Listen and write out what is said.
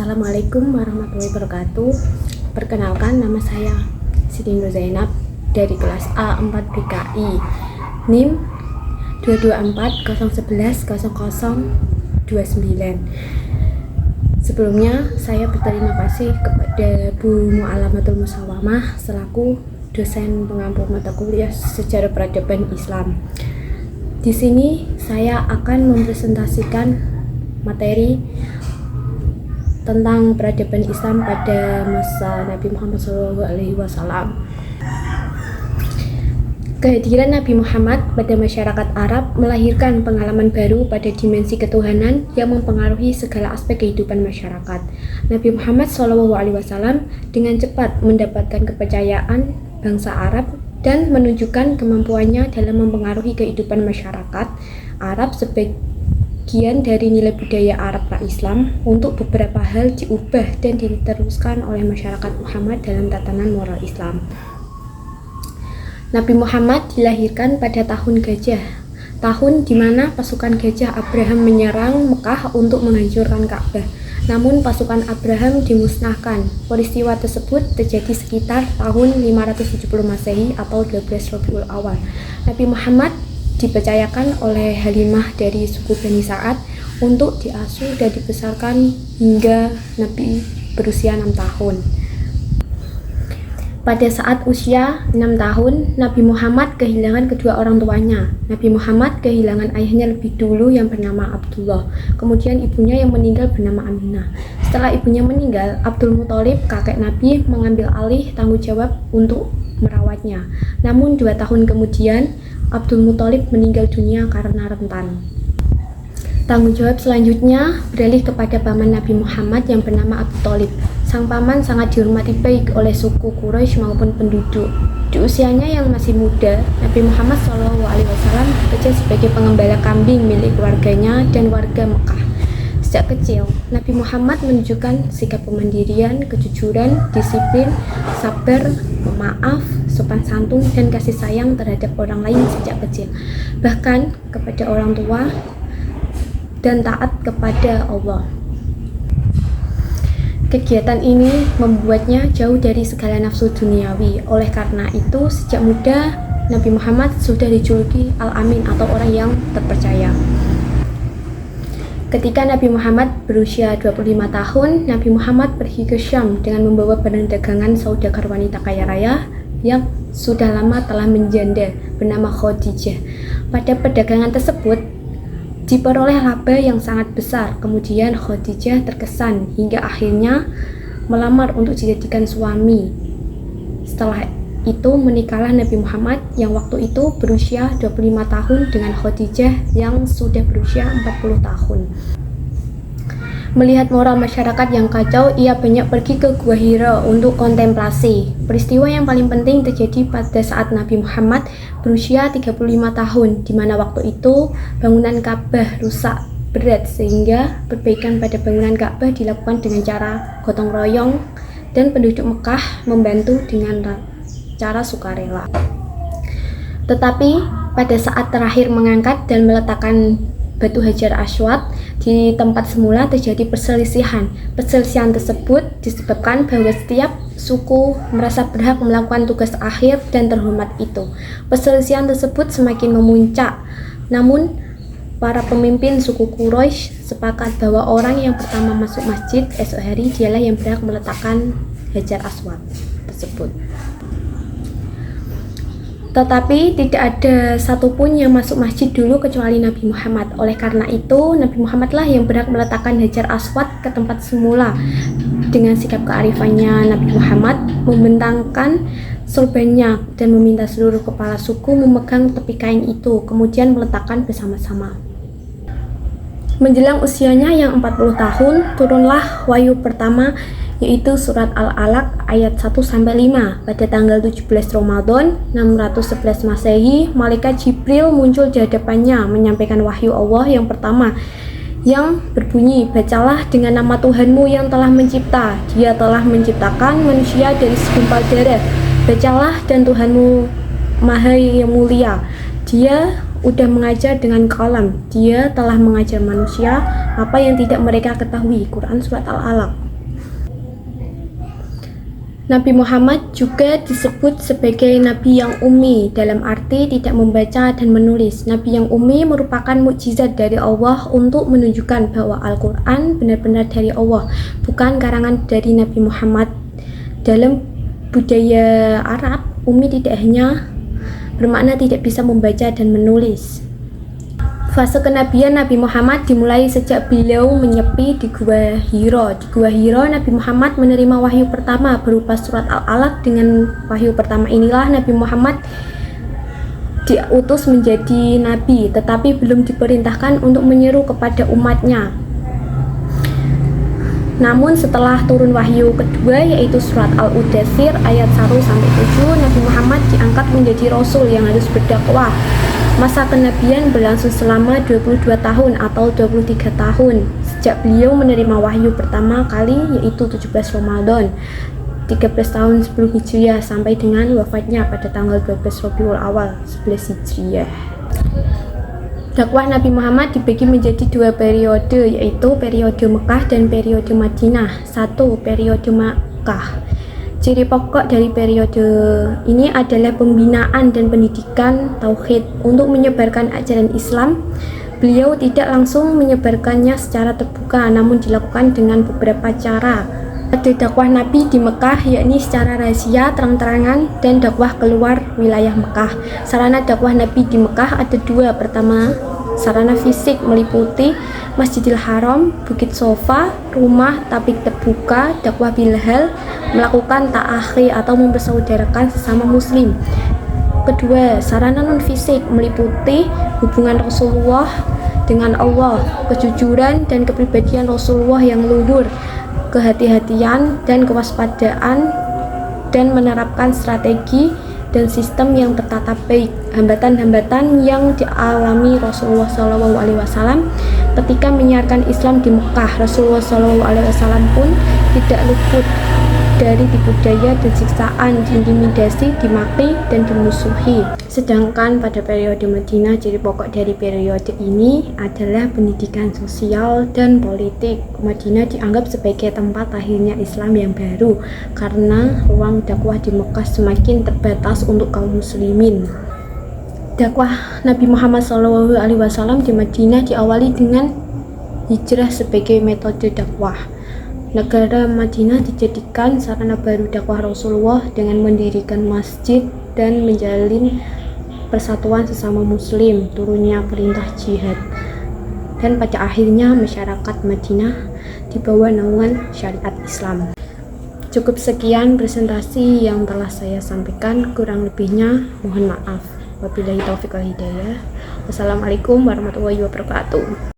Assalamualaikum warahmatullahi wabarakatuh. Perkenalkan, nama saya Siti Nur Zainab dari kelas A4 BKI, NIM 224 011 0029. Sebelumnya saya berterima kasih kepada Bu Mu'allamatul Musawwamah selaku dosen pengampu mata kuliah Sejarah Peradaban Islam. Di sini saya akan mempresentasikan materi tentang peradaban Islam pada masa Nabi Muhammad SAW. Kehadiran Nabi Muhammad pada masyarakat Arab melahirkan pengalaman baru pada dimensi ketuhanan yang mempengaruhi segala aspek kehidupan masyarakat. Nabi Muhammad SAW dengan cepat mendapatkan kepercayaan bangsa Arab dan menunjukkan kemampuannya dalam mempengaruhi kehidupan masyarakat Arab bagian dari nilai budaya Arab pra-Islam untuk beberapa hal diubah dan diteruskan oleh masyarakat Muhammad dalam tatanan moral Islam. Nabi Muhammad dilahirkan pada tahun Gajah, tahun di mana pasukan Gajah Abraham menyerang Mekah untuk menghancurkan Ka'bah. Namun pasukan Abraham dimusnahkan. Peristiwa tersebut terjadi sekitar tahun 570 Masehi atau 12 Rabiul Awal. Nabi Muhammad dipercayakan oleh Halimah dari suku Bani Sa'ad untuk diasuh dan dibesarkan hingga Nabi berusia 6 tahun. Pada saat usia 6 tahun, Nabi Muhammad kehilangan kedua orang tuanya. Nabi Muhammad kehilangan ayahnya lebih dulu yang bernama Abdullah, kemudian ibunya yang meninggal bernama Aminah. Setelah ibunya meninggal, Abdul Muthalib, kakek Nabi, mengambil alih tanggung jawab untuk merawatnya. Namun 2 tahun kemudian, Abdul Muthalib meninggal dunia karena rentan. Tanggung jawab selanjutnya beralih kepada paman Nabi Muhammad yang bernama Abu Thalib. Sang paman sangat dihormati baik oleh suku Quraisy maupun penduduk. Di usianya yang masih muda, Nabi Muhammad SAW bekerja sebagai pengembala kambing milik keluarganya dan warga Mekah. Sejak kecil, Nabi Muhammad menunjukkan sikap kemandirian, kejujuran, disiplin, sabar, pemaaf, sopan santun, dan kasih sayang terhadap orang lain sejak kecil, bahkan kepada orang tua, dan taat kepada Allah. Kegiatan ini membuatnya jauh dari segala nafsu duniawi. Oleh karena itu, sejak muda Nabi Muhammad sudah dijuluki Al-Amin atau orang yang terpercaya. Ketika Nabi Muhammad berusia 25 tahun, Nabi Muhammad pergi ke Syam dengan membawa barang dagangan saudagar wanita kaya raya yang sudah lama telah menjanda bernama Khadijah. Pada perdagangan tersebut diperoleh laba yang sangat besar. Kemudian Khadijah terkesan hingga akhirnya melamar untuk dijadikan suami. Setelah itu menikahlah Nabi Muhammad yang waktu itu berusia 25 tahun dengan Khadijah yang sudah berusia 40 tahun. Melihat moral masyarakat yang kacau, ia banyak pergi ke Gua Hira untuk kontemplasi. Peristiwa yang paling penting terjadi pada saat Nabi Muhammad berusia 35 tahun, di mana waktu itu bangunan Ka'bah rusak berat sehingga perbaikan pada bangunan Ka'bah dilakukan dengan cara gotong royong dan penduduk Mekah membantu dengan cara sukarela. Tetapi pada saat terakhir mengangkat dan meletakkan batu Hajar Aswad di tempat semula terjadi perselisihan. Perselisihan tersebut disebabkan bahwa setiap suku merasa berhak melakukan tugas akhir dan terhormat itu. Perselisihan tersebut semakin memuncak. Namun para pemimpin suku Quraisy sepakat bahwa orang yang pertama masuk masjid esok hari dialah yang berhak meletakkan Hajar Aswad tersebut. Tetapi tidak ada satupun yang masuk masjid dulu kecuali Nabi Muhammad. Oleh karena itu, Nabi Muhammadlah yang berhak meletakkan Hajar Aswad ke tempat semula. Dengan sikap kearifannya, Nabi Muhammad membentangkan sorbannya dan meminta seluruh kepala suku memegang tepi kain itu, kemudian meletakkan bersama-sama. Menjelang usianya yang 40 tahun, turunlah wahyu pertama, yaitu surat Al-Alaq ayat 1-5. Pada tanggal 17 Ramadan 611 Masehi, malaikat Jibril muncul di hadapannya menyampaikan wahyu Allah yang pertama yang berbunyi, bacalah dengan nama Tuhanmu yang telah mencipta. Dia telah menciptakan manusia dari segumpal darah. Bacalah, dan Tuhanmu Maha yang mulia. Dia udah mengajar dengan kalam. Dia telah mengajar manusia apa yang tidak mereka ketahui. Quran surat Al-Alaq. Nabi Muhammad juga disebut sebagai Nabi yang ummi, dalam arti tidak membaca dan menulis. Nabi yang ummi merupakan mukjizat dari Allah untuk menunjukkan bahwa Al-Quran benar-benar dari Allah, bukan karangan dari Nabi Muhammad. Dalam budaya Arab, ummi tidak hanya bermakna tidak bisa membaca dan menulis. Fase kenabian Nabi Muhammad dimulai sejak beliau menyepi di Gua Hira. Di Gua Hira, Nabi Muhammad menerima wahyu pertama berupa surat Al-Alaq. Dengan wahyu pertama inilah Nabi Muhammad diutus menjadi nabi, tetapi belum diperintahkan untuk menyeru kepada umatnya. Namun setelah turun wahyu kedua, yaitu surat Al-Mudaththir ayat 1-7, Nabi Muhammad diangkat menjadi rasul yang harus berdakwah. Masa kenabian berlangsung selama 22 tahun atau 23 tahun sejak beliau menerima wahyu pertama kali, yaitu 17 Ramadan 13 tahun sebelum Hijriah, sampai dengan wafatnya pada tanggal 12 Rabiul Awal 11 Hijriah. Dakwah Nabi Muhammad dibagi menjadi dua periode, yaitu periode Mekah dan periode Madinah. 1. Periode Mekah. Ciri pokok dari periode ini adalah pembinaan dan pendidikan tauhid. Untuk menyebarkan ajaran Islam, beliau tidak langsung menyebarkannya secara terbuka, namun dilakukan dengan beberapa cara. Ada dakwah Nabi di Mekah, yakni secara rahasia, terang-terangan, dan dakwah keluar wilayah Mekah. Sarana dakwah Nabi di Mekah ada dua. Pertama, sarana fisik meliputi Masjidil Haram, Bukit Sofa, rumah tabik terbuka, dakwah bilhal, melakukan ta'akhi atau mempersaudarakan sesama muslim. Kedua, sarana non fisik meliputi hubungan Rasulullah dengan Allah, kejujuran dan kepribadian Rasulullah yang luhur, kehati-hatian dan kewaspadaan, dan menerapkan strategi dan sistem yang tertata baik. Hambatan-hambatan yang dialami Rasulullah SAW ketika menyiarkan Islam di Mekah. Rasulullah SAW pun tidak luput dari tipu daya dan siksaan, diintimidasi, dimaki, dan dimusuhi. Sedangkan pada periode Madinah, ciri pokok dari periode ini adalah pendidikan sosial dan politik. Madinah dianggap sebagai tempat lahirnya Islam yang baru karena ruang dakwah di Mekah semakin terbatas untuk kaum muslimin. Dakwah Nabi Muhammad SAW di Madinah diawali dengan hijrah sebagai metode dakwah. Negara Madinah dijadikan sarana baru dakwah Rasulullah dengan mendirikan masjid dan menjalin persatuan sesama muslim, turunnya perintah jihad, dan pada akhirnya masyarakat Madinah di bawah naungan syariat Islam. Cukup sekian presentasi yang telah saya sampaikan, kurang lebihnya mohon maaf. Wabillahi taufiq wal hidayah. Wassalamualaikum warahmatullahi wabarakatuh.